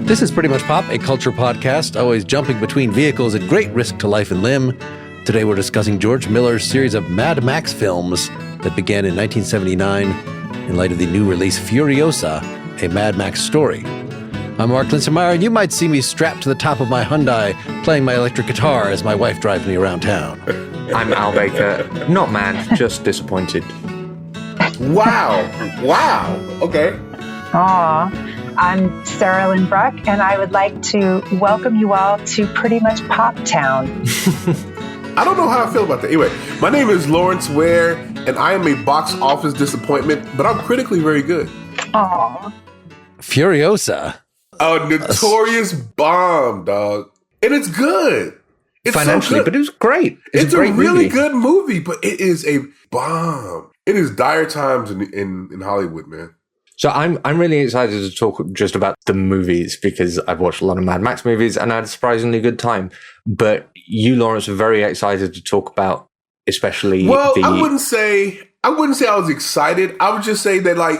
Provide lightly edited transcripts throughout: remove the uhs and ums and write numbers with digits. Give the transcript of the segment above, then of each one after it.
This is Pretty Much Pop, a culture podcast, always jumping between vehicles at great risk to life and limb. Today we're discussing George Miller's series of Mad Max films that began in 1979 in light of the new release Furiosa, a Mad Max story. I'm Mark Linsenmeyer, and you might see me strapped to the top of my Hyundai playing my electric guitar as my wife drives me around town. I'm Al Baker. Not mad, just disappointed. Wow. Okay. Aw. I'm Sarahlyn Bruck, and I would like to welcome you all to Pretty Much Pop Town. I don't know how I feel about that. Anyway, my name is Lawrence Ware, and I am a box office disappointment, but I'm critically very good. Aw. Furiosa. A notorious bomb, dog. And it's good. It's financially, so good. but it was great. It's a, great really movie. good movie, but it is a bomb. It is dire times in Hollywood, man. So I'm really excited to talk just about the movies because I've watched a lot of Mad Max movies and I had a surprisingly good time. But you, Lawrence, are very excited to talk about, especially. I wouldn't say I was excited. I would just say that, like,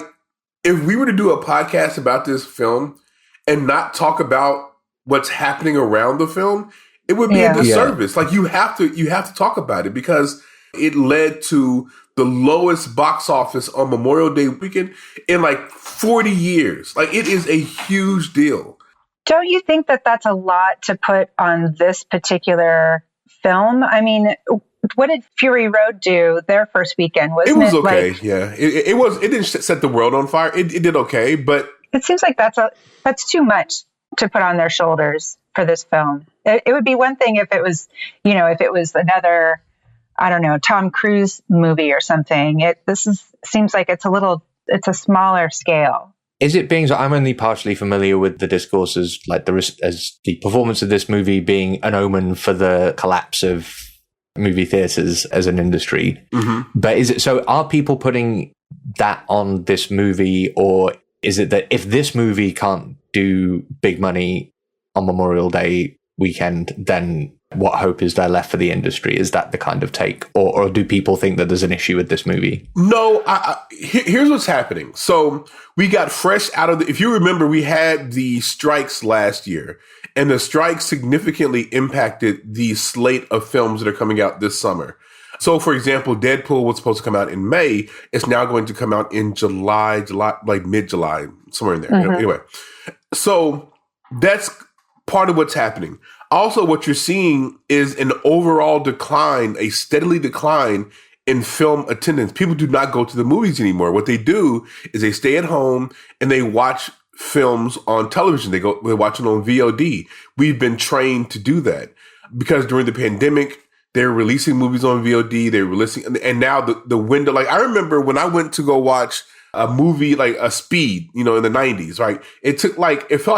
if we were to do a podcast about this film and not talk about what's happening around the film, it would be a disservice. Like, you have to talk about it because it led to the lowest box office on Memorial Day weekend in like 40 years. Like, it is a huge deal. Don't you think that that's a lot to put on this particular film? I mean, what did Fury Road do their first weekend? It was okay, yeah. It didn't set the world on fire. It did okay, but it seems like that's too much to put on their shoulders for this film. It would be one thing if it was, if it was another, I don't know, Tom Cruise movie or something. Seems like it's a smaller scale. Is it being so? I'm only partially familiar with the discourses, like as the performance of this movie being an omen for the collapse of movie theaters as an industry. Mm-hmm. But is it so? Are people putting that on this movie, or is it that if this movie can't do big money on Memorial Day weekend, then what hope is there left for the industry? Is that the kind of take? Or do people think that there's an issue with this movie? No, here's what's happening. So we got fresh out of if you remember, we had the strikes last year, and the strikes significantly impacted the slate of films that are coming out this summer. So, for example, Deadpool was supposed to come out in May. It's now going to come out in July, like mid-July, somewhere in there. Mm-hmm. Anyway, so that's part of what's happening. Also, what you're seeing is an overall decline, a steadily decline in film attendance. People do not go to the movies anymore. What they do is they stay at home and they watch films on television. They watch it on VOD. We've been trained to do that because during the pandemic, they're releasing movies on VOD. They're releasing, and now the window. Like, I remember when I went to go watch a movie like a Speed, in the 90s, right? It felt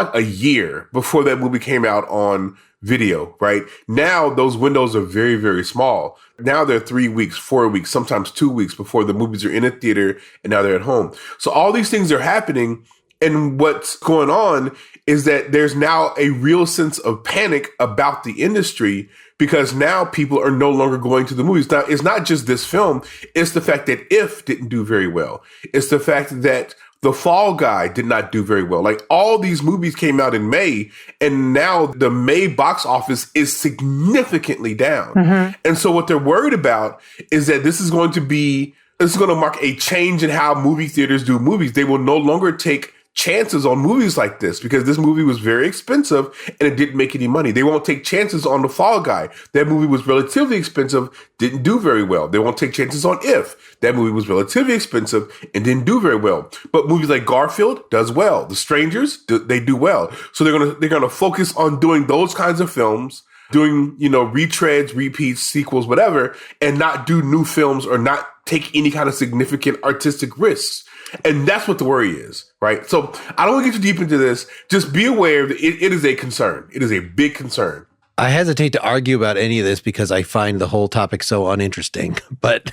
like a year before that movie came out on video, right? Now those windows are very, very small. Now they're 3 weeks, 4 weeks, sometimes 2 weeks before the movies are in a theater and now they're at home. So all these things are happening. And what's going on is that there's now a real sense of panic about the industry because now people are no longer going to the movies. Now, it's not just this film. It's the fact that If didn't do very well. It's the fact that The Fall Guy did not do very well. Like, all these movies came out in May, and now the May box office is significantly down. Mm-hmm. And so what they're worried about is that this is going to mark a change in how movie theaters do movies. They will no longer take chances on movies like this because this movie was very expensive and it didn't make any money. They won't take chances on The Fall Guy. That movie was relatively expensive, didn't do very well. They won't take chances on If. That movie was relatively expensive and didn't do very well. But movies like Garfield does well. The Strangers, they do well. So they're gonna focus on doing those kinds of films, doing, retreads, repeats, sequels, whatever, and not do new films or not take any kind of significant artistic risks. And that's what the worry is, right? So I don't want to get too deep into this. Just be aware that it is a concern. It is a big concern. I hesitate to argue about any of this because I find the whole topic so uninteresting. But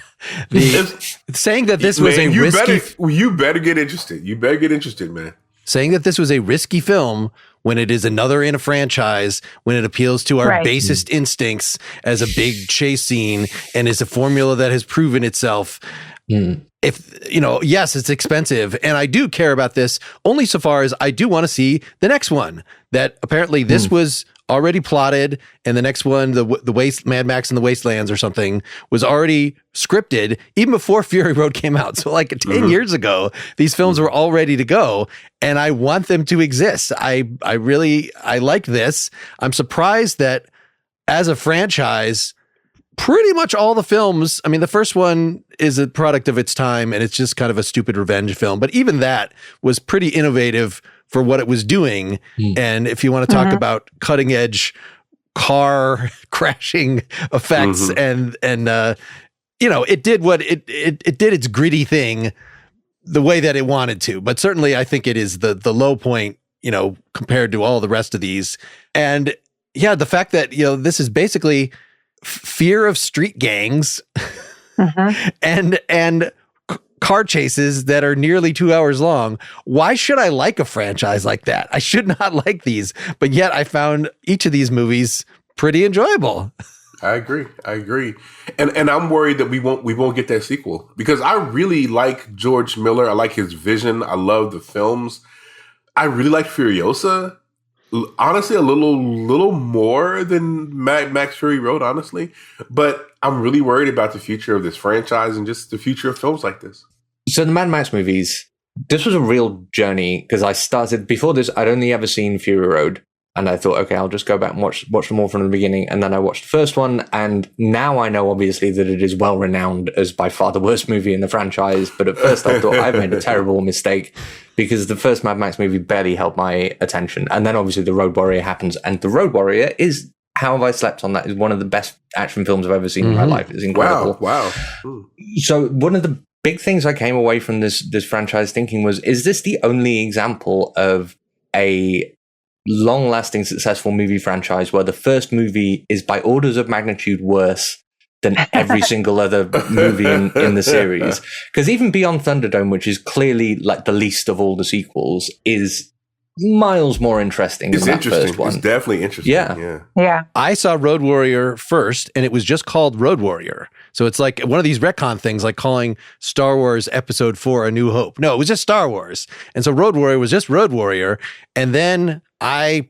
saying that this was you better get interested. You better get interested, man. Saying that this was a risky film when it is another in a franchise, when it appeals to our basest instincts as a big chase scene and is a formula that has proven itself. if, yes, it's expensive. And I do care about this only so far as I do want to see the next one, that apparently this was already plotted. And the next one, the Mad Max and the Wastelands or something, was already scripted even before Fury Road came out. So like 10 years ago, these films were all ready to go, and I want them to exist. I like this. I'm surprised that as a franchise, pretty much all the films, I mean, the first one is a product of its time and it's just kind of a stupid revenge film, but even that was pretty innovative for what it was doing. And if you want to talk about cutting edge car crashing effects and it did what it did its gritty thing the way that it wanted to. But certainly I think it is the low point, compared to all the rest of these. And yeah, the fact that, this is basically fear of street gangs and car chases that are nearly 2 hours long. Why should I like a franchise like that? I should not like these, but yet I found each of these movies pretty enjoyable. I agree. And I'm worried that we won't get that sequel, because I really like George Miller. I like his vision. I love the films. I really like Furiosa. Honestly, a little more than Mad Max Fury Road, honestly. But I'm really worried about the future of this franchise and just the future of films like this. So the Mad Max movies, this was a real journey, because I started, before this, I'd only ever seen Fury Road. And I thought, okay, I'll just go back and watch them all from the beginning. And then I watched the first one. And now I know, obviously, that it is well renowned as by far the worst movie in the franchise. But at first I thought I've made a terrible mistake, because the first Mad Max movie barely held my attention. And then obviously The Road Warrior happens. And The Road Warrior is, how have I slept on that, is one of the best action films I've ever seen in my life. It's incredible. Wow. So one of the big things I came away from this franchise thinking was, is this the only example of a long-lasting successful movie franchise where the first movie is by orders of magnitude worse than every single other movie in the series? Because even Beyond Thunderdome, which is clearly like the least of all the sequels, is miles more interesting than that first one. It's definitely interesting. Yeah. I saw Road Warrior first, and it was just called Road Warrior. So it's like one of these retcon things, like calling Star Wars Episode 4 A New Hope. No, it was just Star Wars. And so Road Warrior was just Road Warrior. And then I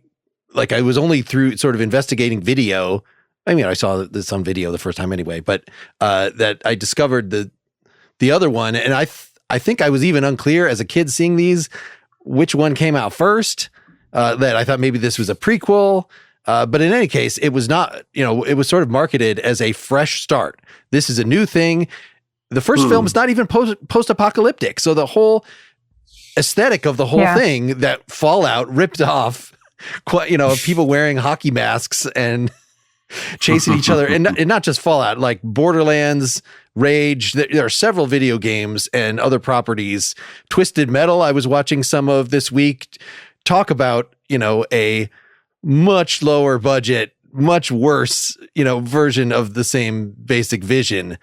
was only through sort of investigating video. I mean, I saw this on video the first time anyway, but that I discovered the other one. And I think I was even unclear as a kid seeing these, which one came out first, that I thought maybe this was a prequel. But in any case, it was not, it was sort of marketed as a fresh start. This is a new thing. The first film is not even post-apocalyptic. So the whole aesthetic of the whole thing, that Fallout ripped off, people wearing hockey masks and chasing each other, and not just Fallout, like Borderlands, Rage. There are several video games and other properties. Twisted Metal, I was watching some of this week, talk about, a much lower budget, much worse, version of the same basic vision.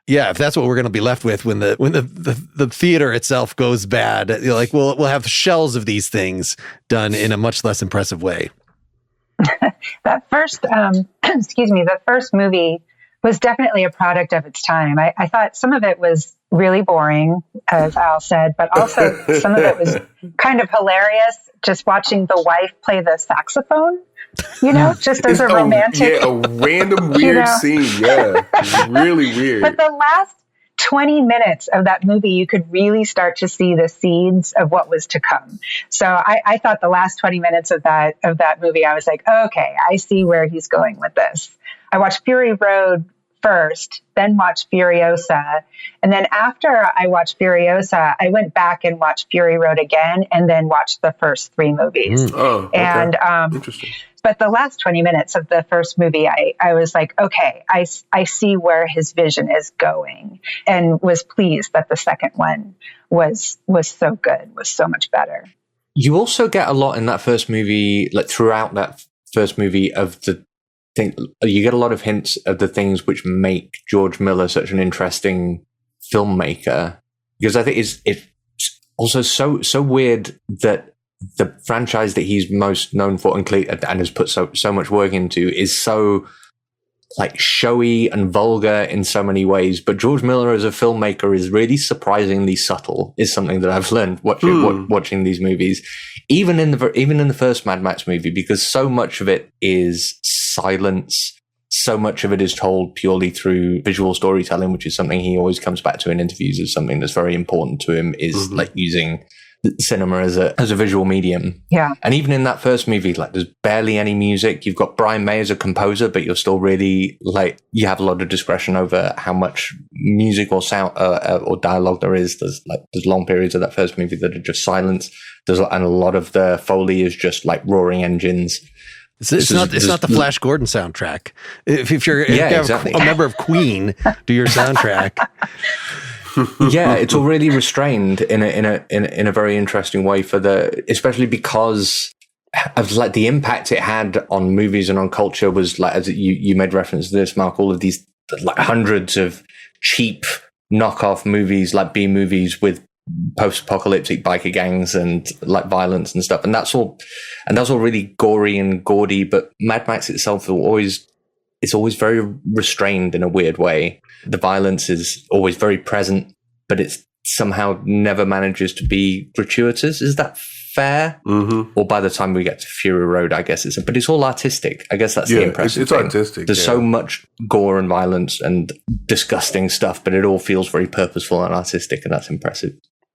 Yeah, if that's what we're going to be left with when the theater itself goes bad, we'll have shells of these things done in a much less impressive way. That first, the first movie was definitely a product of its time. I thought some of it was really boring, as Al said, but also some of it was kind of hilarious, just watching the wife play the saxophone, just as a romantic. A random weird scene. Yeah. It's really weird. But the last 20 minutes of that movie, you could really start to see the seeds of what was to come. So I thought the last 20 minutes of that movie, I was like, okay, I see where he's going with this. I watched Fury Road first, then watched Furiosa. And then after I watched Furiosa, I went back and watched Fury Road again, and then watched the first three movies. Oh, okay. And, interesting. But the last 20 minutes of the first movie, I was like, okay, I see where his vision is going, and was pleased that the second one was so good, was so much better. You also get a lot in that first movie, like throughout that first movie, of the thing. You get a lot of hints of the things which make George Miller such an interesting filmmaker, because I think it's also so weird that the franchise that he's most known for and has put so much work into is so like showy and vulgar in so many ways. But George Miller as a filmmaker is really surprisingly subtle, is something that I've learned watching these movies, even in the first Mad Max movie, because so much of it is silence. So much of it is told purely through visual storytelling, which is something he always comes back to in interviews as something that's very important to him, is like using cinema as a visual medium. Yeah. And even in that first movie, like there's barely any music. You've got Brian May as a composer, but you're still really like, you have a lot of discretion over how much music or sound or dialogue there is. There's long periods of that first movie that are just silence. And a lot of the Foley is just like roaring engines. It's not the Flash Gordon soundtrack. If you're exactly. a member of Queen, do your soundtrack. Yeah, it's all really restrained in a very interesting way especially because of like the impact it had on movies and on culture was like, as you made reference to this, Mark, all of these like hundreds of cheap knockoff movies, like B movies with post-apocalyptic biker gangs and like violence and stuff, and that's all really gory and gaudy. But Mad Max itself it's always very restrained in a weird way. The violence is always very present, but it's somehow never manages to be gratuitous. Is that fair? Mm-hmm. Or by the time we get to Fury Road, I guess but it's all artistic. I guess that's the impressive it's thing. artistic. There's so much gore and violence and disgusting stuff, but it all feels very purposeful and artistic, and that's impressive.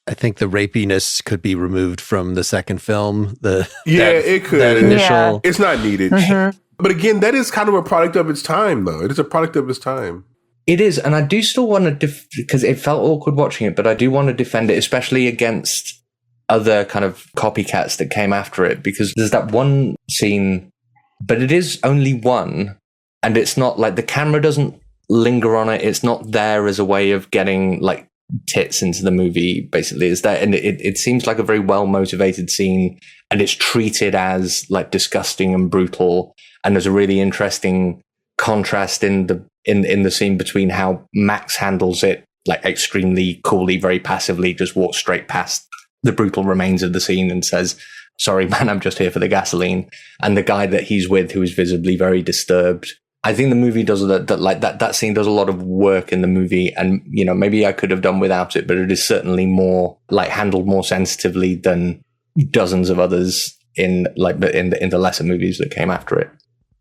I think the rapiness could be removed from the second film. It could. That initial. It's not needed. Mm-hmm. But again, that is kind of a product of its time, though. It is a product of its time. It is, and I do still want to, because it felt awkward watching it, but I do want to defend it, especially against other kind of copycats that came after it, because there's that one scene, but it is only one, and it's not like the camera doesn't linger on it. It's not there as a way of getting like tits into the movie, basically. Is that, and it seems like a very well motivated scene, and it's treated as like disgusting and brutal. And there's a really interesting contrast in the scene between how Max handles it, like extremely coolly, very passively, just walks straight past the brutal remains of the scene and says, "Sorry, man, I'm just here for the gasoline." And the guy that he's with, who is visibly very disturbed. I think the movie does that scene does a lot of work in the movie, and you know, maybe I could have done without it, but it is certainly more like handled more sensitively than dozens of others in the lesser movies that came after it.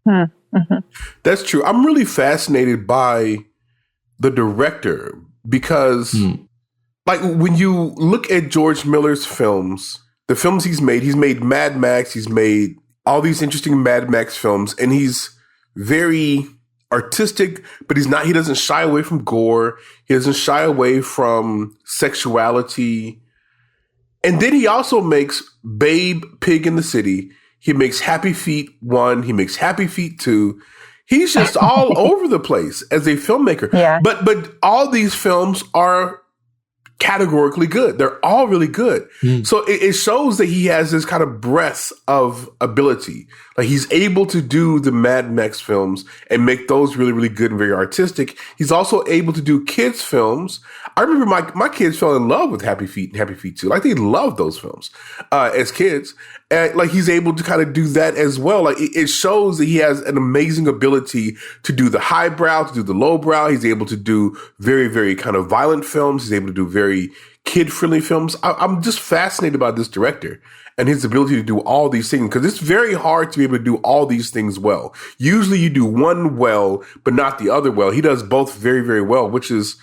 Mm-hmm. That's true. I'm really fascinated by the director because, like, when you look at George Miller's films, the films he's made Mad Max, he's made all these interesting Mad Max films, and he's very artistic, but he doesn't shy away from gore. He doesn't shy away from sexuality. And then he also makes Babe, Pig in the City. He makes Happy Feet 1. He makes Happy Feet 2. He's just all over the place as a filmmaker. Yeah. But all these films are categorically good. They're all really good. So it shows that he has this kind of breadth of ability. Like he's able to do the Mad Max films and make those really, really good and very artistic. He's also able to do kids films. I remember my kids fell in love with Happy Feet and Happy Feet 2. Like they loved those films as kids. And like he's able to kind of do that as well. Like it shows that he has an amazing ability to do the highbrow, to do the lowbrow. He's able to do very, very kind of violent films. He's able to do very kid-friendly films. I'm just fascinated by this director and his ability to do all these things, because it's very hard to be able to do all these things well. Usually you do one well, but not the other well. He does both very, very well, which is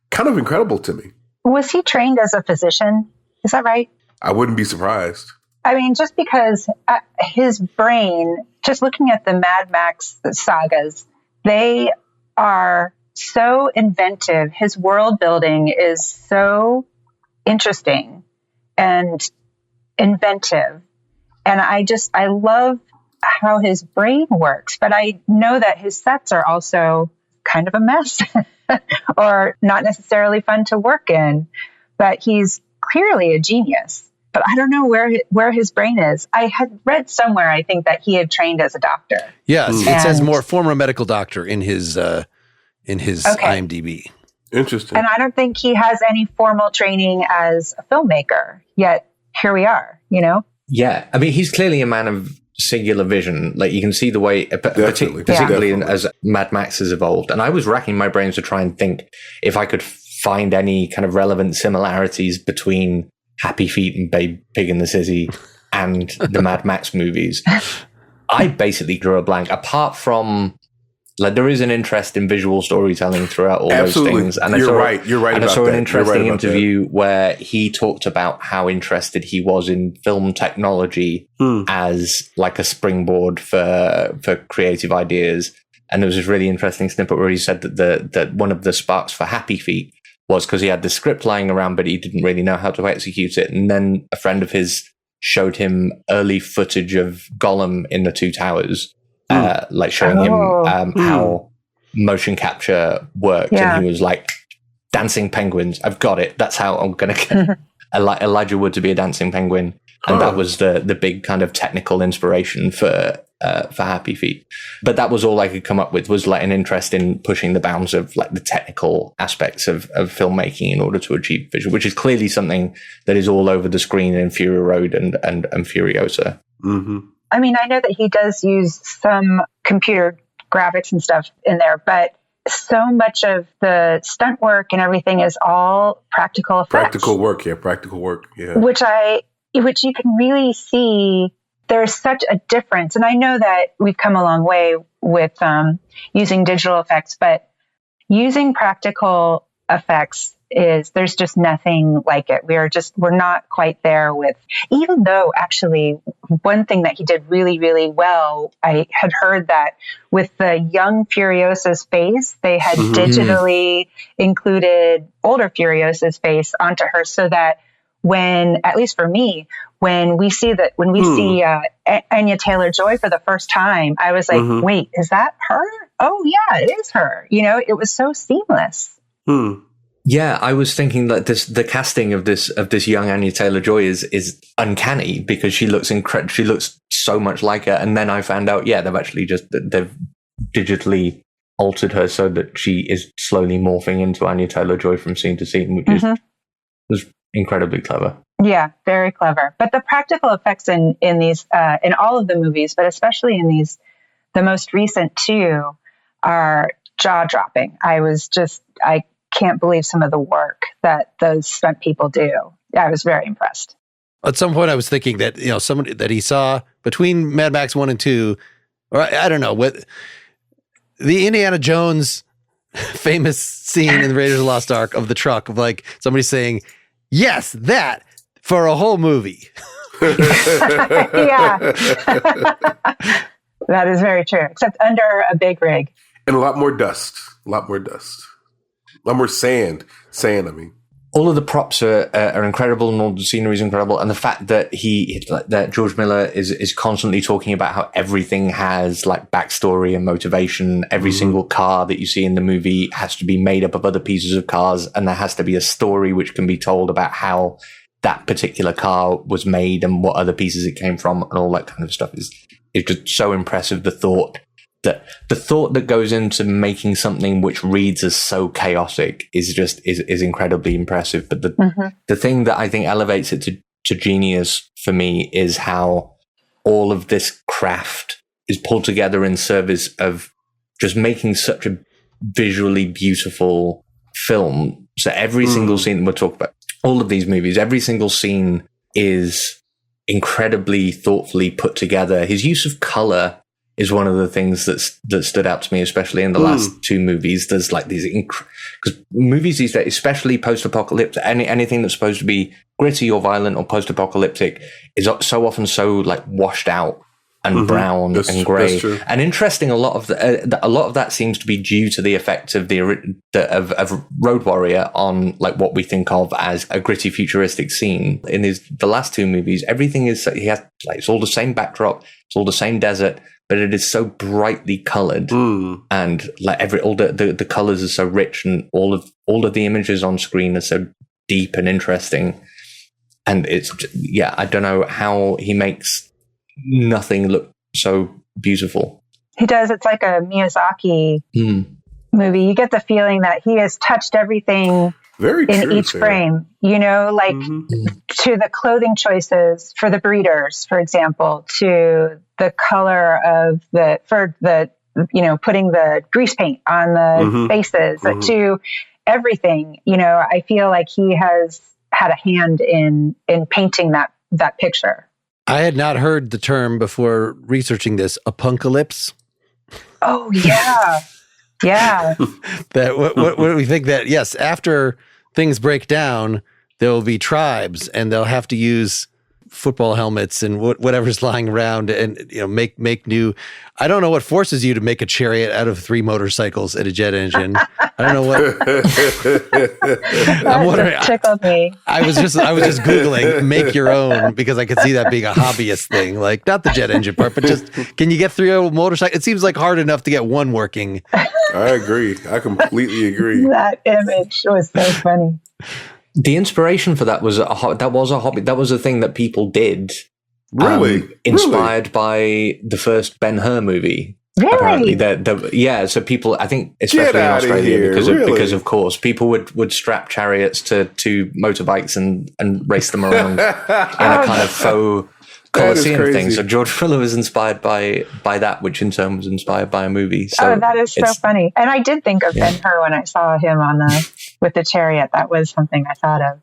kind of incredible to me. Was he trained as a physician? Is that right? I wouldn't be surprised. I mean, just because his brain, just looking at the Mad Max sagas, they are so inventive. His world building is so interesting and inventive. And I love how his brain works, but I know that his sets are also kind of a mess or not necessarily fun to work in, but he's clearly a genius. But I don't know where his brain is. I had read somewhere, I think, that he had trained as a doctor. Yes, it says more former medical doctor in his IMDb. Interesting. And I don't think he has any formal training as a filmmaker, yet here we are, you know? Yeah, I mean, he's clearly a man of singular vision. Like you can see the way, particularly Definitely. as Mad Max has evolved. And I was racking my brains to try and think if I could find any kind of relevant similarities between Happy Feet and Babe Pig in the City and the Mad Max movies. I basically drew a blank, apart from like there is an interest in visual storytelling throughout all those things. And You're right. You're right. And I about saw an that. interesting interview where he talked about how interested he was in film technology as like a springboard for creative ideas. And there was this really interesting snippet where he said that one of the sparks for Happy Feet was because he had the script lying around, but he didn't really know how to execute it. And then a friend of his showed him early footage of Gollum in the Two Towers. Like showing him how motion capture worked, and he was like, "Dancing penguins, I've got it. That's how I'm going to get Elijah Wood to be a dancing penguin." And that was the big kind of technical inspiration for Happy Feet. But that was all I could come up with, was like an interest in pushing the bounds of like the technical aspects of filmmaking in order to achieve visual, which is clearly something that is all over the screen in Fury Road and Furiosa. Mm-hmm. I mean, I know that he does use some computer graphics and stuff in there, but so much of the stunt work and everything is all practical effects. Practical work, yeah. Which you can really see there's such a difference. And I know that we've come a long way with using digital effects, but using practical effects there's just nothing like it. We're not quite there with, even though actually one thing that he did really, really well, I had heard that with the young Furiosa's face, they had digitally included older Furiosa's face onto her so that when, at least for me, when we see Anya Taylor-Joy for the first time, I was like, wait, is that her? Oh yeah, it is her. You know, it was so seamless. Yeah, I was thinking that the casting of this young Anya Taylor-Joy is uncanny because she looks she looks so much like her. And then I found out, they've actually they've digitally altered her so that she is slowly morphing into Anya Taylor-Joy from scene to scene, which was incredibly clever. Yeah, very clever. But the practical effects in these in all of the movies, but especially in the most recent two, are jaw-dropping. I can't believe some of the work that those stunt people do. I was very impressed. At some point I was thinking that, somebody that he saw between Mad Max 1 and 2, or I don't know, what the Indiana Jones famous scene in the Raiders of the Lost Ark of the truck, of like somebody saying, yes, that for a whole movie. Yeah. That is very true, except under a big rig. And a lot more dust. A lot more sand. I mean, all of the props are incredible, and all the scenery is incredible. And the fact that that George Miller is constantly talking about how everything has like backstory and motivation. Every single car that you see in the movie has to be made up of other pieces of cars, and there has to be a story which can be told about how that particular car was made and what other pieces it came from, and all that kind of stuff is just so impressive. The thought that goes into making something which reads as so chaotic is incredibly impressive. But the thing that I think elevates it to genius for me is how all of this craft is pulled together in service of just making such a visually beautiful film. So every single scene that we're talking about, all of these movies, every single scene is incredibly thoughtfully put together. His use of color is one of the things that stood out to me, especially in the last two movies. There's like these, because movies these days, especially post-apocalyptic, anything that's supposed to be gritty or violent or post-apocalyptic is so often so like washed out and brown and grey. And interesting, a lot of that seems to be due to the effect of of Road Warrior on like what we think of as a gritty futuristic scene. In the last two movies, everything is it's all the same backdrop, it's all the same desert, but it is so brightly colored, and like all the colors are so rich, and all of the images on screen are so deep and interesting. And I don't know how he makes nothing look so beautiful. He does. It's like a Miyazaki movie. You get the feeling that he has touched everything in each frame, like to the clothing choices for the breeders, for example, to the color of putting the grease paint on the faces to everything. I feel like he has had a hand in painting that picture. I had not heard the term before researching this, Apunkalypse. Oh, yeah. Yeah. What do we think that, yes, after things break down, there will be tribes and they'll have to use football helmets and whatever's lying around and make new. I don't know what forces you to make a chariot out of 3 motorcycles and a jet engine. I don't know what. I'm wondering. Tickled me. I was just Googling make your own because I could see that being a hobbyist thing, like not the jet engine part, but just can you get 3 motorcycles? It seems like hard enough to get one working. I agree. I completely agree. That image was so funny. The inspiration for that was a hobby. That was a thing that people did. Really? Inspired by the first Ben-Hur movie. Really? Apparently. So people, I think, especially in Australia, because of course, people would strap chariots to motorbikes and race them around in a kind of faux Colosseum thing. So George Miller was inspired by that, which in turn was inspired by a movie. So that is so funny. And I did think of Ben-Hur when I saw him with the chariot. That was something I thought of.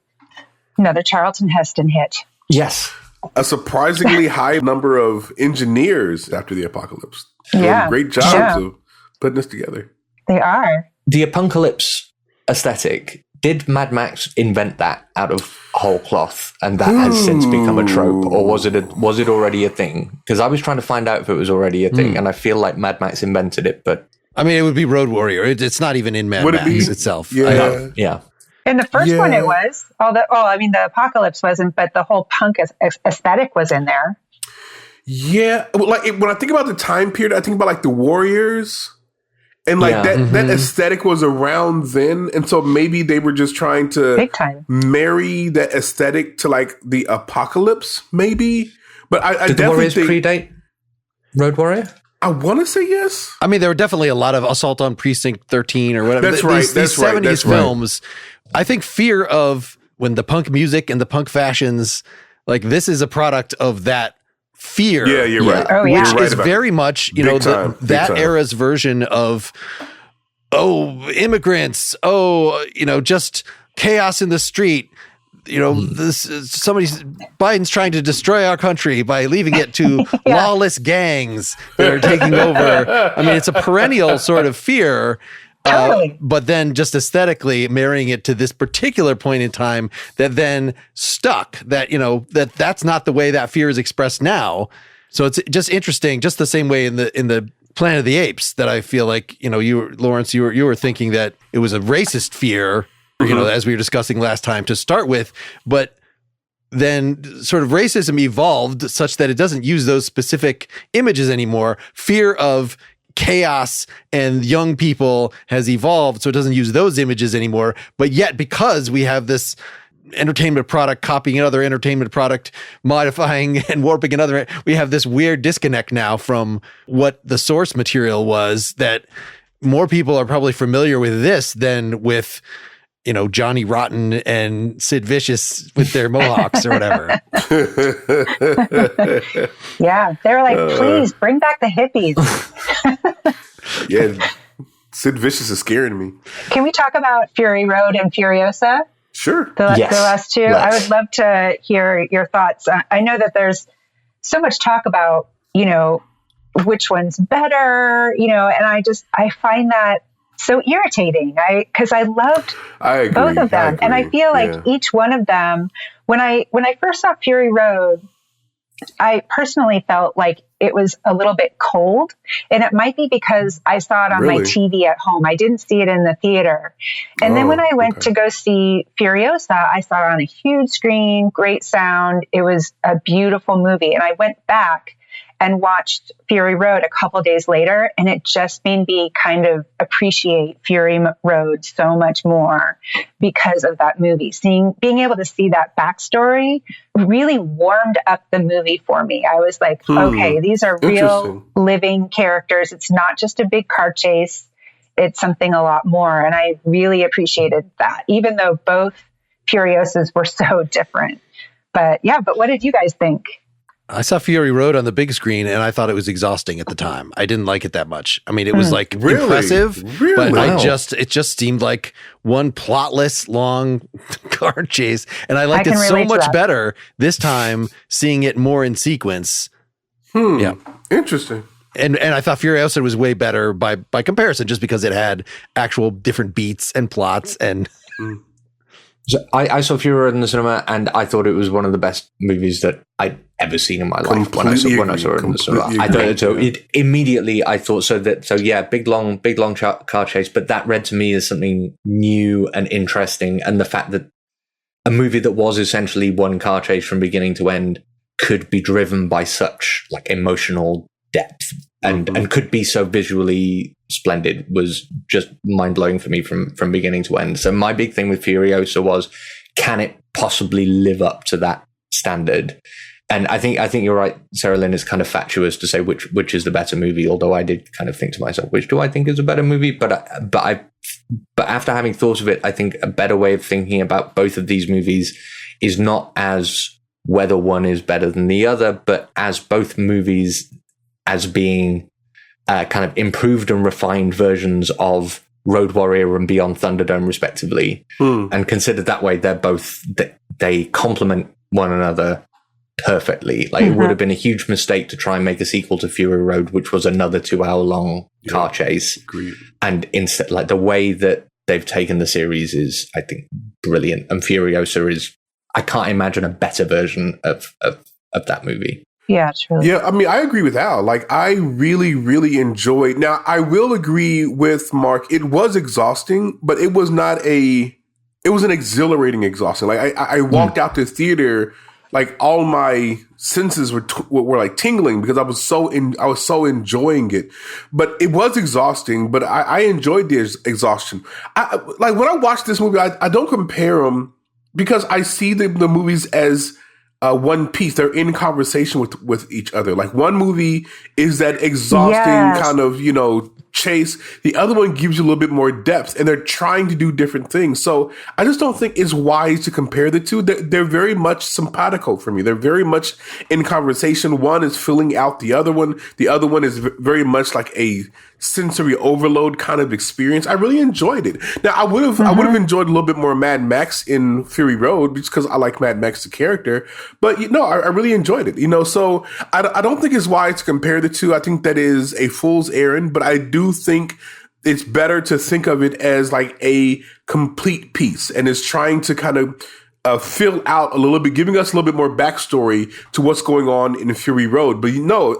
Another Charlton Heston hit. Yes. A surprisingly high number of engineers after the apocalypse. Yeah. Great jobs of putting this together. They are. The Apunkalypse aesthetic, did Mad Max invent that out of whole cloth and that has since become a trope, or was it already a thing? Because I was trying to find out if it was already a thing and I feel like Mad Max invented it, but I mean, it would be Road Warrior. It's not even in Mad Max itself. Yeah. In the first one, it was. The Apocalypse wasn't, but the whole punk aesthetic was in there. Yeah. When I think about the time period, I think about like the Warriors. And that aesthetic was around then. And so maybe they were just trying to big time marry that aesthetic to like the apocalypse, maybe. But I did definitely the Warriors predate Road Warrior? I want to say yes. I mean, there were definitely a lot of Assault on Precinct 13 or whatever. That's right. These That's 70s films. I think fear of when the punk music and the punk fashions, like this is a product of that fear. Yeah, you're right. Oh, yeah. Which is very much, that era's version of, immigrants, just chaos in the street. Biden's trying to destroy our country by leaving it to lawless gangs that are taking over. I mean, it's a perennial sort of fear. Totally. But then just aesthetically marrying it to this particular point in time that then stuck that, that's not the way that fear is expressed now. So it's just interesting, just the same way in the Planet of the Apes that I feel like, Lawrence, you were thinking that it was a racist fear, as we were discussing last time to start with, but then sort of racism evolved such that it doesn't use those specific images anymore. Fear of chaos and young people has evolved, so it doesn't use those images anymore. But yet, because we have this entertainment product copying another entertainment product, modifying and warping another, we have this weird disconnect now from what the source material was, that more people are probably familiar with this than with Johnny Rotten and Sid Vicious with their mohawks or whatever. Yeah, they were like, please bring back the hippies. Yeah, Sid Vicious is scaring me. Can we talk about Fury Road and Furiosa? Sure. The last two. Let's. I would love to hear your thoughts. I know that there's so much talk about, which one's better, and I find that so irritating. Because I loved both of them. And I feel like each one of them, when I first saw Fury Road, I personally felt like it was a little bit cold, and it might be because I saw it on my TV at home. I didn't see it in the theater. And then when I went to go see Furiosa, I saw it on a huge screen, great sound. It was a beautiful movie. And I went back and watched Fury Road a couple days later, and it just made me kind of appreciate Fury Road so much more because of that movie. Being able to see that backstory really warmed up the movie for me. I was like, okay, these are real living characters. It's not just a big car chase. It's something a lot more. And I really appreciated that, even though both Furiosas were so different. But what did you guys think? I saw Fury Road on the big screen, and I thought it was exhausting at the time. I didn't like it that much. I mean, it was like impressive, but it just seemed like one plotless, long car chase, and I liked it so much better this time, seeing it more in sequence. Yeah, interesting. And I thought Furiosa was way better by comparison, just because it had actual different beats and plots and. So I saw Fury Road in the cinema, and I thought it was one of the best movies that I'd ever seen in my life. When I saw it in the cinema, I thought so. Immediately, I thought big long car chase, but that read to me as something new and interesting, and the fact that a movie that was essentially one car chase from beginning to end could be driven by such like emotional depth and could be so visually splendid was just mind-blowing for me from beginning to end. So my big thing with Furiosa was, can it possibly live up to that standard? And I think you're right, Sarahlyn, is kind of fatuous to say which is the better movie, although I did kind of think to myself, which do I think is a better movie? But after having thought of it, I think a better way of thinking about both of these movies is not as whether one is better than the other, but as both movies as being kind of improved and refined versions of Road Warrior and Beyond Thunderdome, respectively. And considered that way, they complement one another perfectly. Like it would have been a huge mistake to try and make a sequel to Fury Road, which was another 2-hour-long car chase. Agreed. And instead, like the way that they've taken the series is, I think, brilliant. And Furiosa is, I can't imagine a better version of that movie. Yeah, truly. Yeah, I mean, I agree with Al. Like, I really, really enjoyed. Now, I will agree with Mark. It was exhausting, but it was not it was an exhilarating exhausting. Like, I walked out the theater, like all my senses were like tingling because I was so enjoying it. But it was exhausting. But I enjoyed the exhaustion. Like when I watch this movie, I don't compare them because I see the movies as one piece. They're in conversation with each other. Like one movie is that exhausting kind of, chase. The other one gives you a little bit more depth, and they're trying to do different things. So I just don't think it's wise to compare the two. They're very much simpatico for me. They're very much in conversation. One is filling out the other one. The other one is very much like a sensory overload kind of experience. I really enjoyed it. Now I would have enjoyed a little bit more Mad Max in Fury Road just because I like Mad Max the character. But I really enjoyed it. So I don't think it's wise to compare the two. I think that is a fool's errand. But I do think it's better to think of it as like a complete piece, and is trying to kind of fill out a little bit, giving us a little bit more backstory to what's going on in Fury Road. But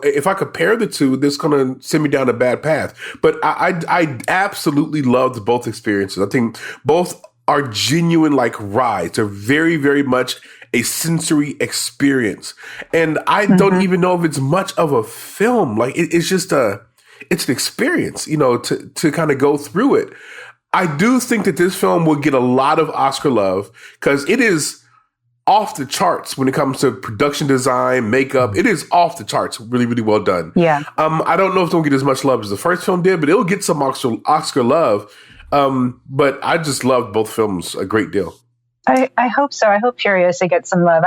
if I compare the two, this is going to send me down a bad path. But I absolutely loved both experiences. I think both are genuine like rides. They're very, very much a sensory experience. And I don't even know if it's much of a film. Like it's just it's an experience, to kind of go through it. I do think that this film will get a lot of Oscar love because it is off the charts when it comes to production design, makeup. It is off the charts. Really, really well done. Yeah. I don't know if it'll get as much love as the first film did, but it'll get some Oscar love. But I just loved both films a great deal. I hope so. I hope Furiosa gets some love.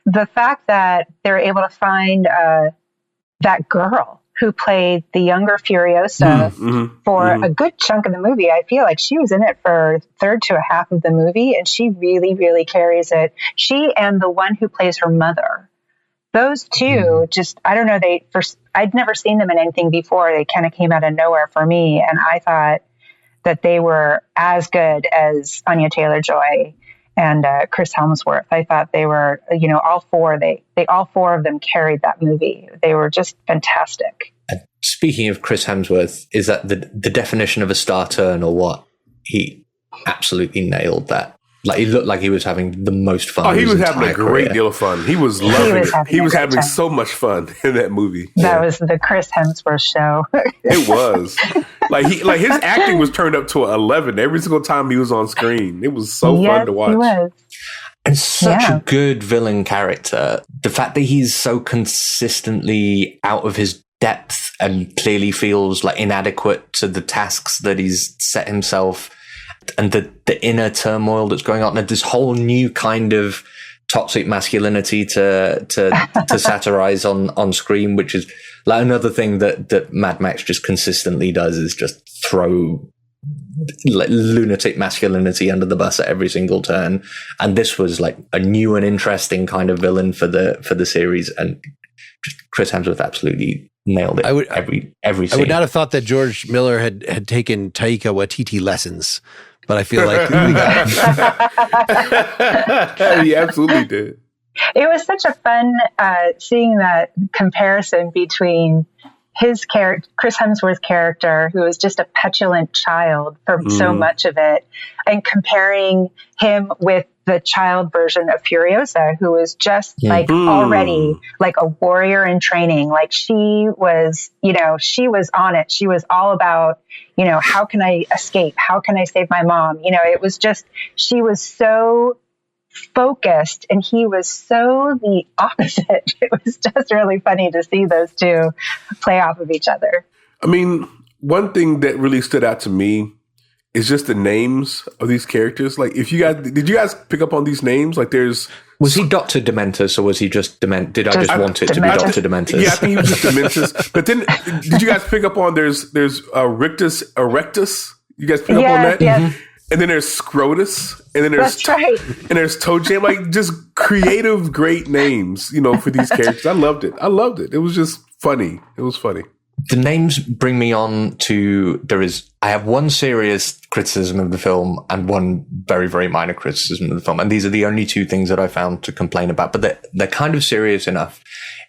The fact that they're able to find that girl who played the younger Furiosa for a good chunk of the movie. I feel like she was in it for a third to a half of the movie, and she really, really carries it. She and the one who plays her mother. Those two I don't know, I'd never seen them in anything before. They kind of came out of nowhere for me, and I thought that they were as good as Anya Taylor-Joy and Chris Hemsworth. I thought they were, all four. All four of them carried that movie. They were just fantastic. And speaking of Chris Hemsworth, is that the definition of a star turn or what? He absolutely nailed that. Like he looked like he was having the most fun. Oh, he was having a great deal of fun. He was loving it. He was having so much fun in that movie. That was the Chris Hemsworth show. It was. Like his acting was turned up to 11 every single time he was on screen. It was so fun to watch. He was. And such a good villain character. The fact that he's so consistently out of his depth and clearly feels like inadequate to the tasks that he's set himself, and the inner turmoil that's going on, and this whole new kind of toxic masculinity to satirize on screen, which is like another thing that Mad Max just consistently does, is just throw like lunatic masculinity under the bus at every single turn. And this was like a new and interesting kind of villain for the series, and just Chris Hemsworth absolutely nailed it. Every scene. I would not have thought that George Miller had taken Taika Waititi lessons, but I feel like we got it. He absolutely did. It was such a fun seeing that comparison between his character, Chris Hemsworth's character, who was just a petulant child for so much of it, and comparing him with the child version of Furiosa, who was just like already like a warrior in training. Like she was, she was on it. She was all about, how can I escape? How can I save my mom? It was just, she was so focused and he was so the opposite. It was just really funny to see those two play off of each other. I mean, one thing that really stood out to me is just the names of these characters. Like, did you guys pick up on these names? Like, was he Dr. Dementus or was he just Did I just want it to be Dr. Dementus? Yeah, I think he was just Dementus. But then, did you guys pick up on there's Rictus Erectus? You guys pick up on that? Yes. And then there's Scrotus, and then there's That's right. And there's Toe Jam, like just creative, great names, for these characters. I loved it. It was just funny. It was funny. The names bring me on to I have one serious criticism of the film and one very, very minor criticism of the film. And these are the only two things that I found to complain about, but they're kind of serious enough.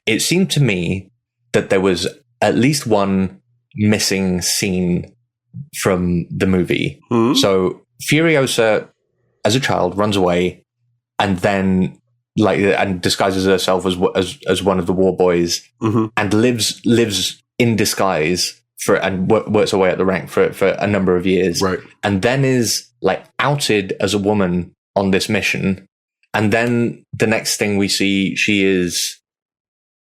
It seemed to me that there was at least one missing scene from the movie. So Furiosa, as a child, runs away and then and disguises herself as one of the war boys and lives in disguise and works her way up the rank for a number of years. Right. And then is like outed as a woman on this mission. And then the next thing we see, she's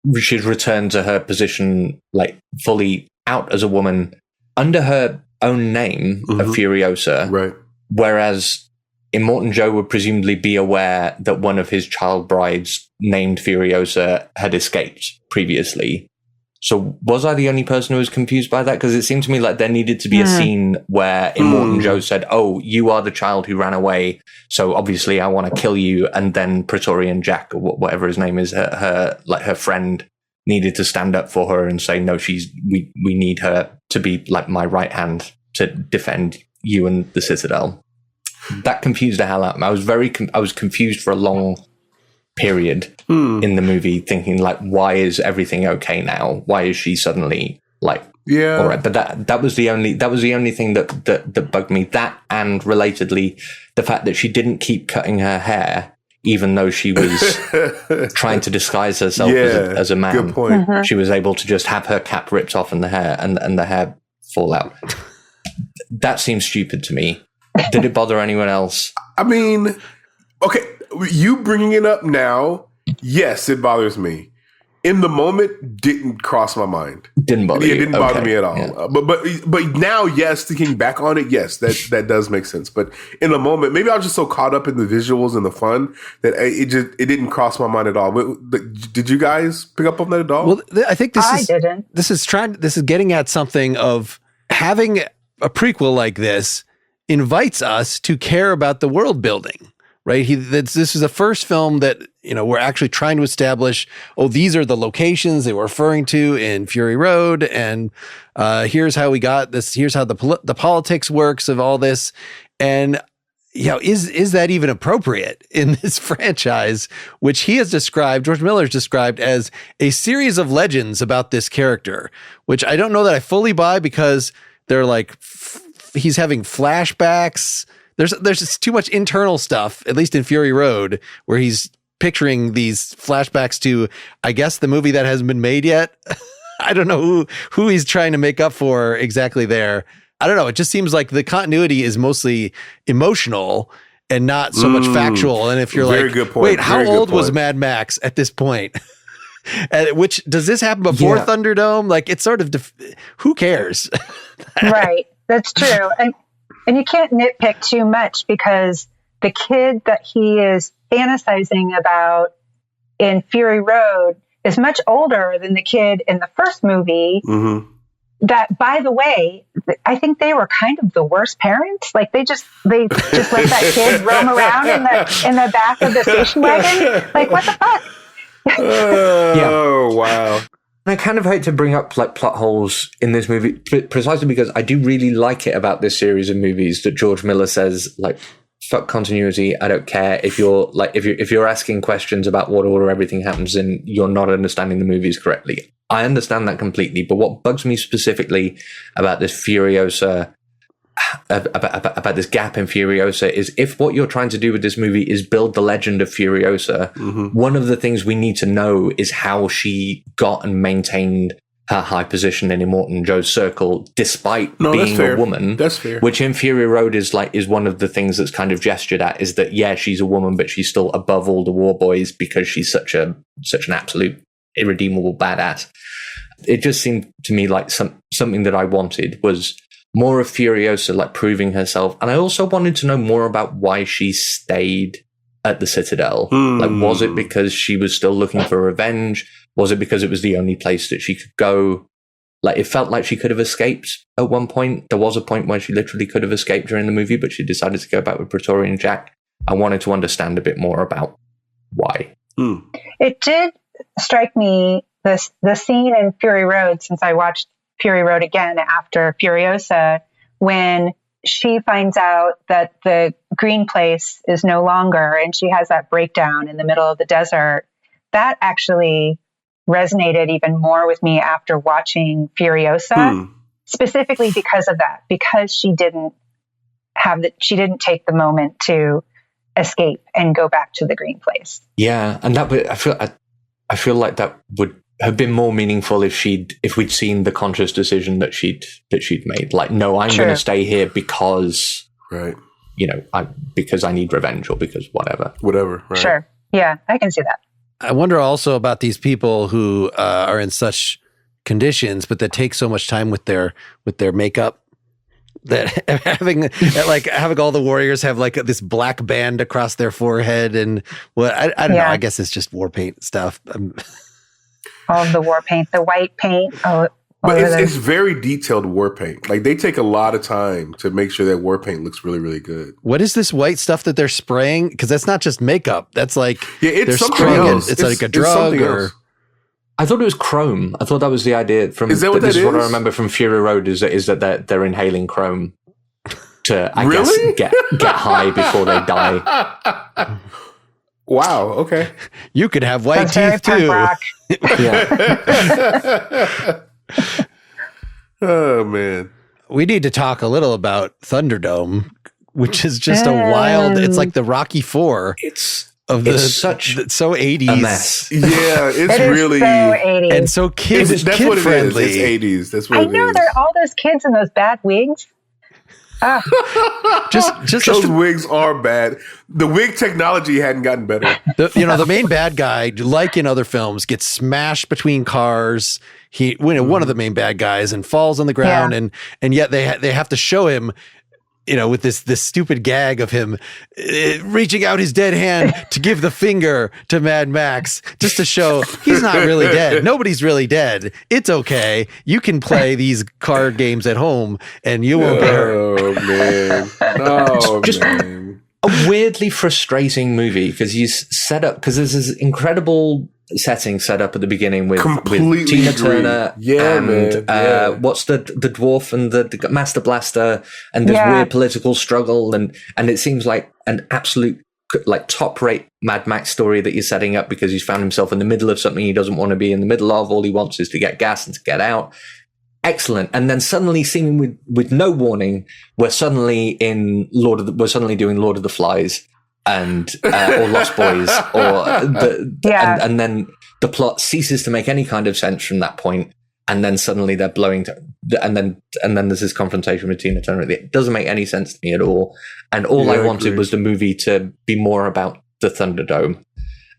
returned to her position, like fully out as a woman under her own name of Furiosa. Right. Whereas Immortan Joe would presumably be aware that one of his child brides named Furiosa had escaped previously. So was I the only person who was confused by that? Because it seemed to me like there needed to be a scene where Immortan Joe said, "Oh, you are the child who ran away, so obviously I want to kill you." And then Praetorian Jack, or whatever his name is, her friend, needed to stand up for her and say, "No, we need her to be like my right hand to defend you and the Citadel." That confused the hell out of me. I was confused for a long period in the movie, thinking like, why is everything okay now? Why is she suddenly like, yeah, all right? But that was the only thing that bugged me. That, and relatedly, the fact that she didn't keep cutting her hair, even though she was trying to disguise herself as a man. Good point. She was able to just have her cap ripped off and the hair fall out. That seems stupid to me. Did it bother anyone else? I mean, okay, you bringing it up now, yes, it bothers me. In the moment, didn't cross my mind. Didn't bother you? It didn't bother me at all. Yeah. But now, yes, thinking back on it, yes, that does make sense. But in the moment, maybe I was just so caught up in the visuals and the fun that it didn't cross my mind at all. Did you guys pick up on that at all? Well, I think I didn't. This is getting at something of having a prequel like this invites us to care about the world building, right? This is the first film that, we're actually trying to establish, these are the locations they were referring to in Fury Road. And here's how we got this. Here's how the politics works of all this. And, is that even appropriate in this franchise, which George Miller has described as a series of legends about this character, which I don't know that I fully buy, because they're like, he's having flashbacks. There's just too much internal stuff, at least in Fury Road, where he's picturing these flashbacks to, I guess, the movie that hasn't been made yet. I don't know who he's trying to make up for exactly there. I don't know. It just seems like the continuity is mostly emotional and not so much factual. And if you're Very like, good point. wait, how Very good old was point. Mad Max at this point? Which, does this happen before Thunderdome? Like, it's sort of, who cares? Right. That's true. And you can't nitpick too much, because the kid that he is fantasizing about in Fury Road is much older than the kid in the first movie. Mm-hmm. That, by the way, I think they were kind of the worst parents. Like they just let that kid roam around in the back of the station wagon. Like, what the fuck? Oh, wow. I kind of hate to bring up like plot holes in this movie, precisely because I do really like it about this series of movies that George Miller says, like, fuck continuity. I don't care if you're like if you're asking questions about what order everything happens in, you're not understanding the movies correctly. I understand that completely, but what bugs me specifically about this Furiosa, about this gap in Furiosa, is if what you're trying to do with this movie is build the legend of Furiosa, one of the things we need to know is how she got and maintained her high position in Immortan Joe's circle, despite being a woman. That's fair. Which in Fury Road is one of the things that's kind of gestured at, is that, yeah, she's a woman, but she's still above all the war boys because she's such an absolute irredeemable badass. It just seemed to me like something that I wanted was more of Furiosa, like proving herself. And I also wanted to know more about why she stayed at the Citadel. Like, was it because she was still looking for revenge? Was it because it was the only place that she could go? Like, it felt like she could have escaped at one point. There was a point where she literally could have escaped during the movie, but she decided to go back with Praetorian Jack. I wanted to understand a bit more about why. It did strike me, the scene in Fury Road, since I watched Fury Road again after Furiosa, when she finds out that the green place is no longer, and she has that breakdown in the middle of the desert. That actually resonated even more with me after watching Furiosa, specifically because of that, because she didn't take the moment to escape and go back to the green place. Yeah, and I feel like that would have been more meaningful if we'd seen the conscious decision that she'd made. Like, no, I'm going to stay here because, right? You know, because I need revenge or because whatever. Right. Sure. Yeah, I can see that. I wonder also about these people who are in such conditions, but that take so much time with their makeup. That having all the warriors have like this black band across their forehead, and I don't know. I guess it's just war paint stuff. All of the war paint, the white paint. But it's very detailed war paint. Like, they take a lot of time to make sure that war paint looks really, really good. What is this white stuff that they're spraying? Because that's not just makeup. That's like, it's something else. It's like a drug or. I thought it was chrome. I thought that was the idea from. Is that what this that is? What I is? remember from Fury Road is that they're inhaling chrome to, I Really? guess, get high before they die. Wow. Okay. You could have white teeth too. Yeah. Oh man. We need to talk a little about Thunderdome, which is just a wild. It's like the Rocky IV. It's so 80s, a mess. Yeah, it's really so 80s. and so kid that's kid what friendly. It is. It's 80s. That's what I it know is. there are all those kids in those bad wigs. Just those wigs are bad. The wig technology hadn't gotten better. The main bad guy, like in other films, gets smashed between cars. One of the main bad guys, and falls on the ground, and yet they have to show him, with this stupid gag of him reaching out his dead hand to give the finger to Mad Max, just to show he's not really dead. Nobody's really dead. It's okay. You can play these card games at home and you won't get hurt. Oh, man. Oh, Just man. A weirdly frustrating movie because there's this incredible setting set up at the beginning with Tina Turner and what's the dwarf and the Master Blaster and this weird political struggle, and it seems like an absolute like top rate Mad Max story that you're setting up because he's found himself in the middle of something he doesn't want to be in the middle of. All he wants is to get gas and to get out. Excellent. And then suddenly, seeming with no warning, we're suddenly doing Lord of the Flies and or Lost Boys, and then the plot ceases to make any kind of sense from that point, and then suddenly they're and then there's this confrontation with Tina Turner. It doesn't make any sense to me at all, and all I wanted was the movie to be more about the Thunderdome.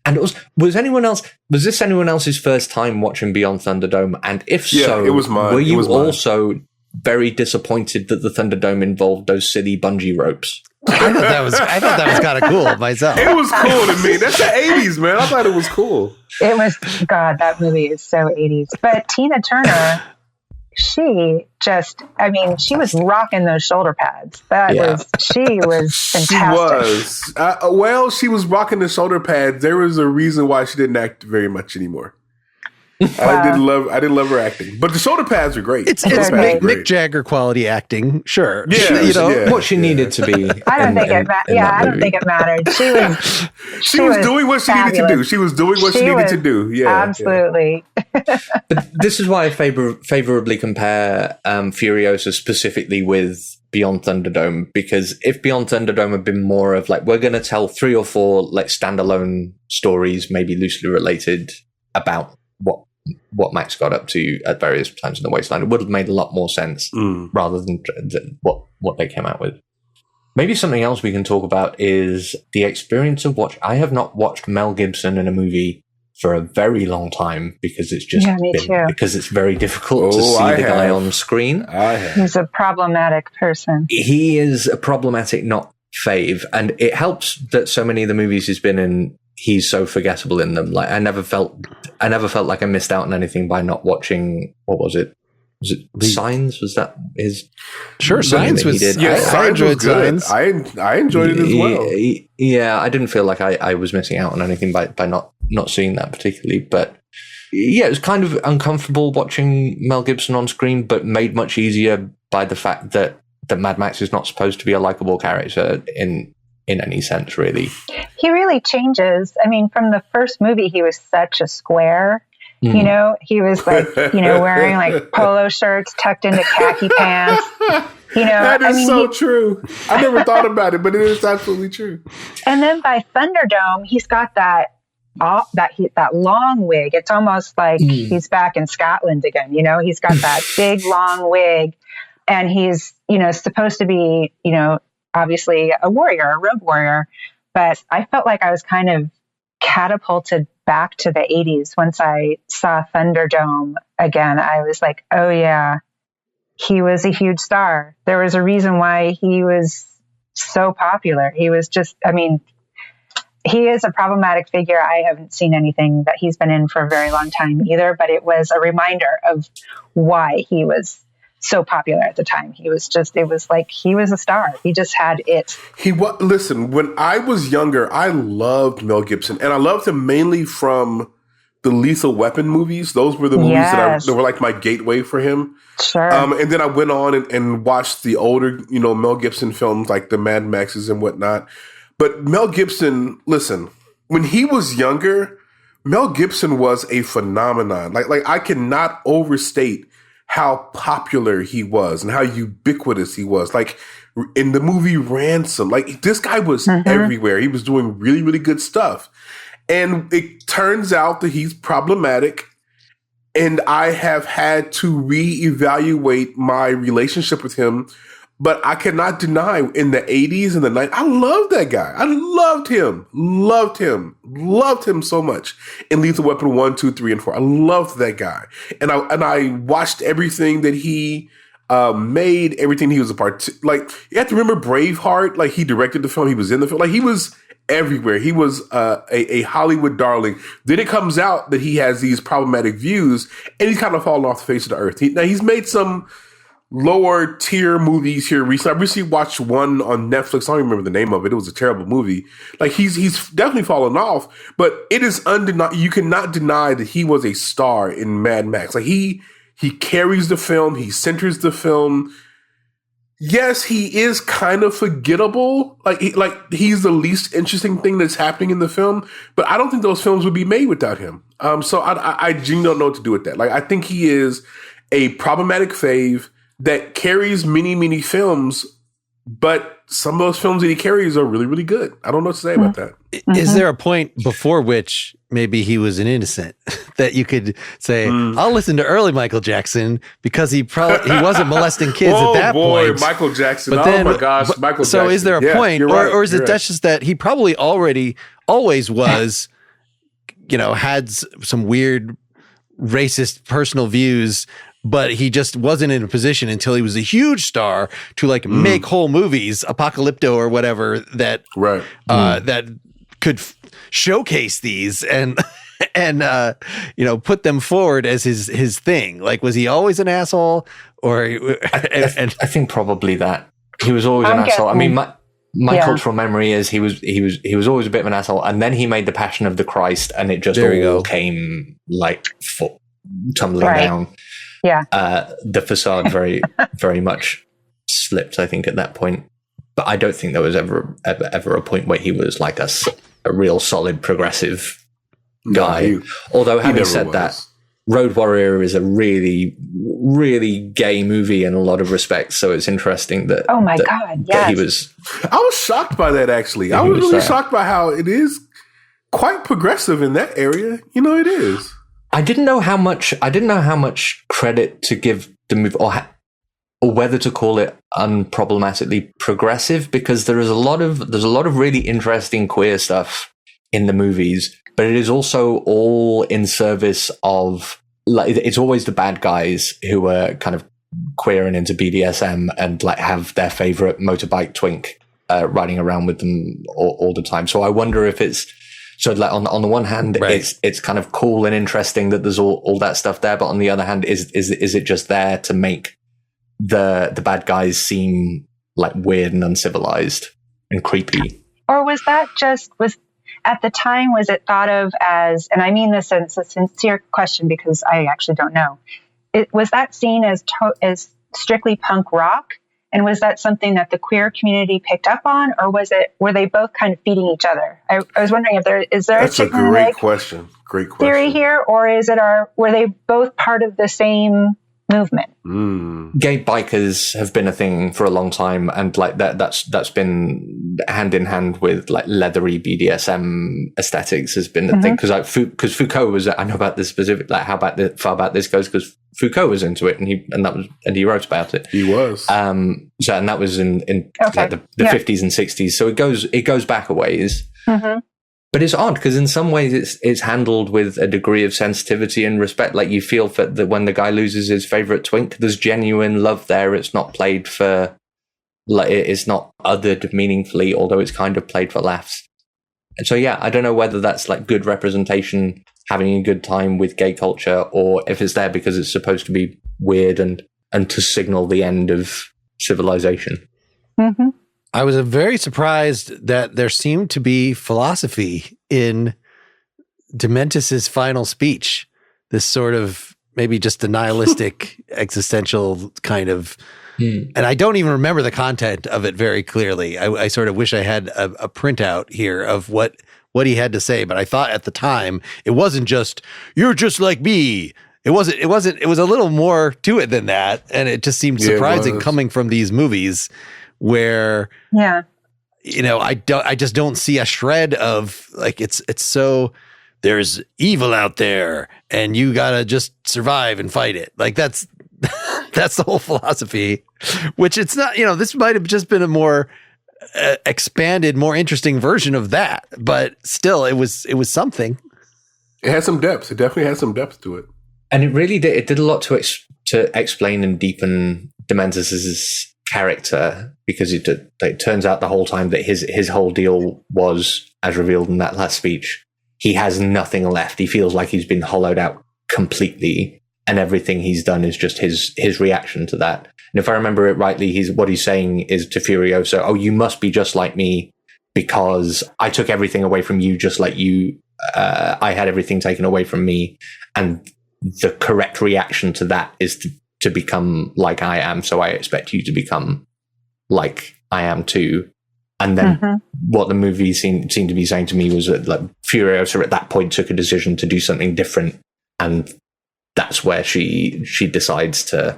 And was this anyone else's first time watching Beyond Thunderdome? And if so, it was mine. Were you also very disappointed that the Thunderdome involved those silly bungee ropes. I thought that was kind of cool myself. It was cool to me. That's the 80s, man. I thought it was cool. It was, God, that movie is so 80s. But Tina Turner, she was rocking those shoulder pads. She was fantastic. She was rocking the shoulder pads. There was a reason why she didn't act very much anymore. I didn't love her acting, but the shoulder pads are great. It's Mick Jagger quality acting, sure. Yeah, what she needed to be. I don't think it mattered. She was doing what she needed to do. She was doing what she needed to do. Yeah, absolutely. But this is why I favorably compare Furiosa specifically with Beyond Thunderdome, because if Beyond Thunderdome had been more of like, we're going to tell 3 or 4 like standalone stories, maybe loosely related about what Max got up to at various times in the wasteland, it would have made a lot more sense rather than what they came out with. Maybe something else we can talk about is the experience of I have not watched Mel Gibson in a movie for a very long time because it's just because it's very difficult to see the guy on screen. He's a problematic person. He is a problematic not fave, and it helps that so many of the movies he's been in, he's so forgettable in them. Like I never felt like I missed out on anything by not watching. What was it? Was it Signs? Was that his? Sure, Signs was. I enjoyed Signs. I enjoyed it as well. Yeah, I didn't feel like I was missing out on anything by not seeing that particularly. But yeah, it was kind of uncomfortable watching Mel Gibson on screen, but made much easier by the fact that Mad Max is not supposed to be a likable character in any sense, really. He really changes. I mean, from the first movie, he was such a square. You know, he was like, wearing like polo shirts tucked into khaki pants. That is true. I never thought about it, but it is absolutely true. And then by Thunderdome, he's got that long wig. It's almost like he's back in Scotland again. He's got that big long wig, and he's supposed to be obviously a road warrior, but I felt like I was kind of catapulted back to the 80s once I saw Thunderdome again. I was like, oh yeah, he was a huge star. There was a reason why he was so popular. He was he is a problematic figure. I haven't seen anything that he's been in for a very long time either, but it was a reminder of why he was so popular at the time. It was like he was a star. He just had it. Listen, when I was younger, I loved Mel Gibson, and I loved him mainly from the Lethal Weapon movies. Those were the movies that were like my gateway for him. Sure. And then I went on and watched the older, Mel Gibson films like the Mad Maxes and whatnot. But Mel Gibson, listen, when he was younger, Mel Gibson was a phenomenon. Like I cannot overstate how popular he was and how ubiquitous he was. Like in the movie Ransom, like this guy was everywhere. He was doing really, really good stuff. And it turns out that he's problematic. And I have had to reevaluate my relationship with him. But I cannot deny in the 80s and the 90s, I loved that guy. I loved him so much in Lethal Weapon 1, 2, 3, and 4. I loved that guy. And I watched everything that he made, everything he was a part. Like, you have to remember Braveheart. Like, he directed the film. He was in the film. Like, he was everywhere. He was a Hollywood darling. Then it comes out that he has these problematic views, and he's kind of fallen off the face of the earth. He's made some lower tier movies here recently. I recently watched one on Netflix. I don't even remember the name of it. It was a terrible movie. Like he's definitely fallen off, but it is undeniable. You cannot deny that he was a star in Mad Max. Like he carries the film. He centers the film. Yes, he is kind of forgettable. Like he's the least interesting thing that's happening in the film, but I don't think those films would be made without him. So I genuinely don't know what to do with that. Like I think he is a problematic fave that carries many, many films, but some of those films that he carries are really, really good. I don't know what to say about that. Is there a point before which maybe he was an innocent that you could say, I'll listen to early Michael Jackson because he wasn't molesting kids at that point. Michael Jackson. But then, oh my gosh, Michael Jackson. So is there a point, or is it right. that's just that he probably always was, had some weird racist personal views but he just wasn't in a position until he was a huge star to like make whole movies, Apocalypto or whatever, that that could showcase these and put them forward as his thing. Like, was he always an asshole, or I think probably that he was always an asshole. I mean, my cultural memory is he was always a bit of an asshole, and then he made The Passion of the Christ, and it just all came like tumbling down. Yeah, the facade very very much slipped, I think, at that point. But I don't think there was ever a point where he was like a real solid progressive guy. Although having said that, Road Warrior is a really, really gay movie in a lot of respects. So it's interesting that that he was. I was shocked by that, actually. I was really shocked by how it is quite progressive in that area. You know, it is. I didn't know how much credit to give the movie, or whether to call it unproblematically progressive, because there's a lot of really interesting queer stuff in the movies, but it is also all in service of, like, it's always the bad guys who are kind of queer and into BDSM and like have their favorite motorbike twink riding around with them all the time. So I wonder if it's so, like, on the one hand, it's kind of cool and interesting that there's all that stuff there, but on the other hand, is it just there to make the bad guys seem like weird and uncivilized and creepy? Or was at the time, was it thought of as, and I mean this as a sincere question because I actually don't know, was that seen as strictly punk rock? And was that something that the queer community picked up on, or were they both kind of feeding each other? I was wondering if is there That's a great question. Great question. Theory here, or were they both part of the same movement? Gay bikers have been a thing for a long time, and like that's been hand in hand with like leathery BDSM aesthetics has been the thing, because Foucault was, I know about this specific, like how far back this goes, because Foucault was into it and he wrote about it. He was. So, and that was in like the 50s and 60s. So it goes back a ways. But it's odd because in some ways it's handled with a degree of sensitivity and respect. Like, you feel that when the guy loses his favorite twink, there's genuine love there. It's not played for, like, it's not othered meaningfully, although it's kind of played for laughs. And so, yeah, I don't know whether that's like good representation, having a good time with gay culture, or if it's there because it's supposed to be weird and to signal the end of civilization. I was very surprised that there seemed to be philosophy in Dementis's final speech. This sort of maybe just a nihilistic existential kind of, and I don't even remember the content of it very clearly. I sort of wish I had a printout here of what he had to say, but I thought at the time it wasn't just, "You're just like me." It was a little more to it than that. And it just seemed surprising coming from these movies where, I just don't see a shred of, like, it's so, there's evil out there and you gotta just survive and fight it. Like, that's the whole philosophy, which it's not, this might have just been a more expanded, more interesting version of that, but still it was something. It had some depth. It definitely had some depth to it. And it really did. It did a lot to explain and deepen Dementis's character, because it turns out the whole time that his whole deal was, as revealed in that last speech, he has nothing left. He feels like he's been hollowed out completely, and everything he's done is just his reaction to that. And if I remember it rightly, what he's saying is to Furiosa, "Oh, you must be just like me because I took everything away from you, just like you. I had everything taken away from me, and the correct reaction to that is to become like I am. So I expect you to become like I am too." And then what the movie seemed to be saying to me was that, like, Furiosa at that point took a decision to do something different, and that's where she decides to.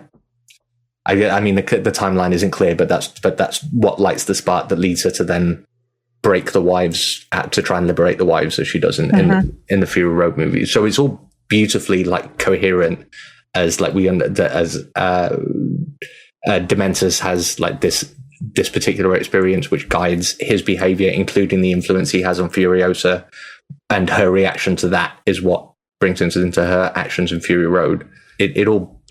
I mean, the timeline isn't clear, but that's what lights the spark that leads her to then break the wives, to try and liberate the wives, as she does in the Fury Road movies. So it's all beautifully, like, coherent, as like Dementis has, like, this particular experience which guides his behavior, including the influence he has on Furiosa, and her reaction to that is what brings us into her actions in Fury Road. It all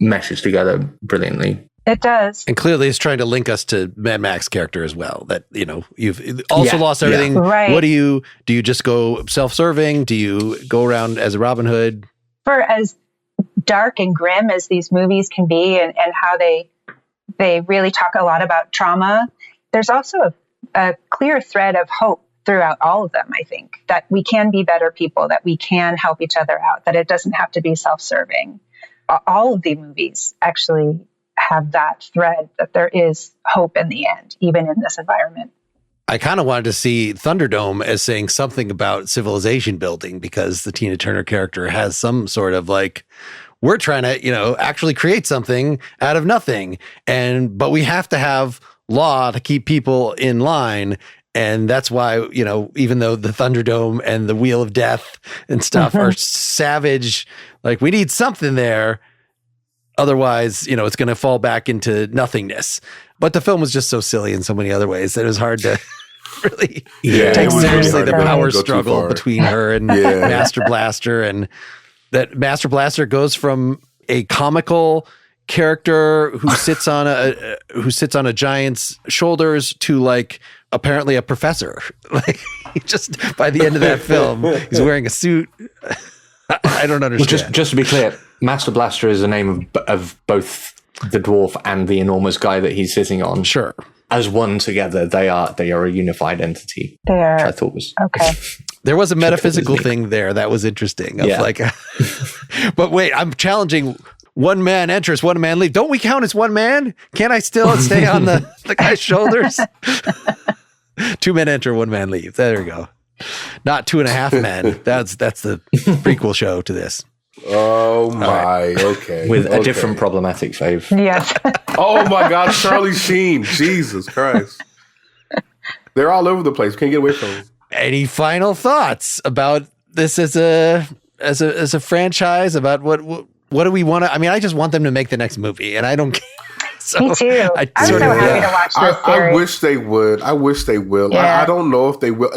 meshes together brilliantly. It does. And clearly it's trying to link us to Mad Max character as well. That, you've also lost everything. Yeah. Right. What do you just go self-serving? Do you go around as a Robin Hood? For as dark and grim as these movies can be, and how they really talk a lot about trauma, there's also a clear thread of hope throughout all of them. I think that we can be better people, that we can help each other out, that it doesn't have to be self-serving. All of the movies actually have that thread, that there is hope in the end, even in this environment. I kind of wanted to see Thunderdome as saying something about civilization building, because the Tina Turner character has some sort of like, we're trying to, actually create something out of nothing. But we have to have law to keep people in line. And that's why, even though the Thunderdome and the Wheel of Death and stuff are savage, like we need something there. Otherwise, it's going to fall back into nothingness. But the film was just so silly in so many other ways that it was hard to really take seriously the power struggle between her and Master Blaster. And that Master Blaster goes from a comical character who sits on a giant's shoulders to like apparently a professor. Like, just by the end of that film, he's wearing a suit. I don't understand. Well, just to be clear, Master Blaster is the name of both the dwarf and the enormous guy that he's sitting on. Sure. As one together, they are a unified entity. They are. Which I thought was okay. There was a metaphysical thing there that was interesting. But wait, I'm challenging. One man enters, one man leaves. Don't we count as one man? Can't I still stay on the guy's shoulders? 2 men enter, 1 man leaves. There we go. Not 2.5 men. That's the prequel show to this. Oh my, right. Okay. With a different problematic fave. Yes. Oh my God, Charlie Sheen. Jesus Christ. They're all over the place. Can't get away from them. Any final thoughts about this as a franchise? About what do we want to? I mean, I just want them to make the next movie, and I don't care. So me too. I'm so happy to watch this series. I wish they would. I wish they will. Yeah. I don't know if they will.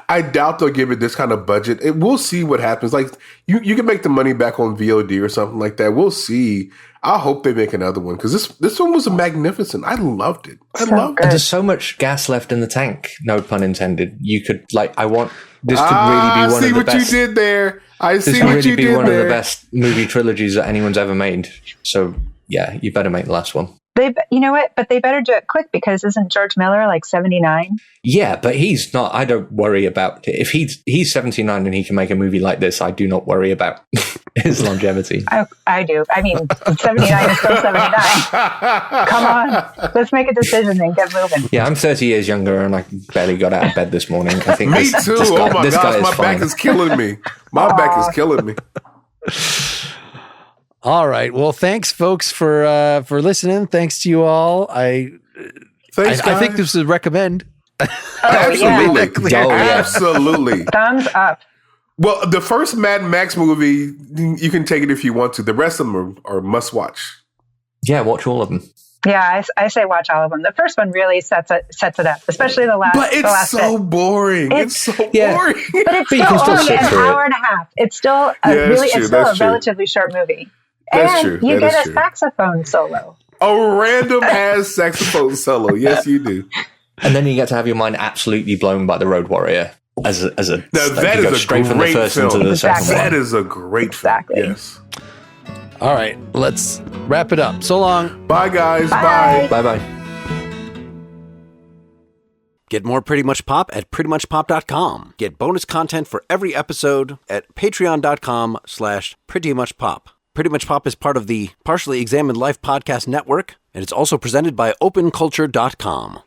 I doubt they'll give it this kind of budget. We'll see what happens. Like you can make the money back on VOD or something like that. We'll see. I hope they make another one, because this one was magnificent. I loved it. I loved it. And there's so much gas left in the tank. No pun intended. You could I want this could really be one of the best. I see what you did there. This could really be one of the best movie trilogies that anyone's ever made. So yeah, you better make the last one. You know what? But they better do it quick, because isn't George Miller like 79? Yeah, but he's not. I don't worry about it. If he's 79 and he can make a movie like this, I do not worry about his longevity. I do. I mean, 79 is still 79. Come on, let's make a decision and get moving. Yeah, I'm 30 years younger and I barely got out of bed this morning. I think me too. Oh my gosh, my back is killing me. My back is killing me. All right. Well, thanks, folks, for listening. Thanks to you all. I think this is a recommend. Absolutely. Absolutely. Thumbs up. Well, the first Mad Max movie, you can take it if you want to. The rest of them are must watch. Yeah, watch all of them. Yeah, I say watch all of them. The first one really sets it up, especially the last. But it's so boring. It's so boring. But it's still only an hour and a half. It's still a relatively short movie. That's true. You get a saxophone solo. A random ass saxophone solo. Yes, you do. And then you get to have your mind absolutely blown by the Road Warrior as a. Now that is a great from the first film. Into the second that is a great film. Yes. All right, let's wrap it up. So long. Bye, guys. Bye. Bye. Get more Pretty Much Pop at prettymuchpop.com. Get bonus content for every episode at patreon.com/prettymuchpop. Pretty Much Pop is part of the Partially Examined Life podcast network, and it's also presented by openculture.com.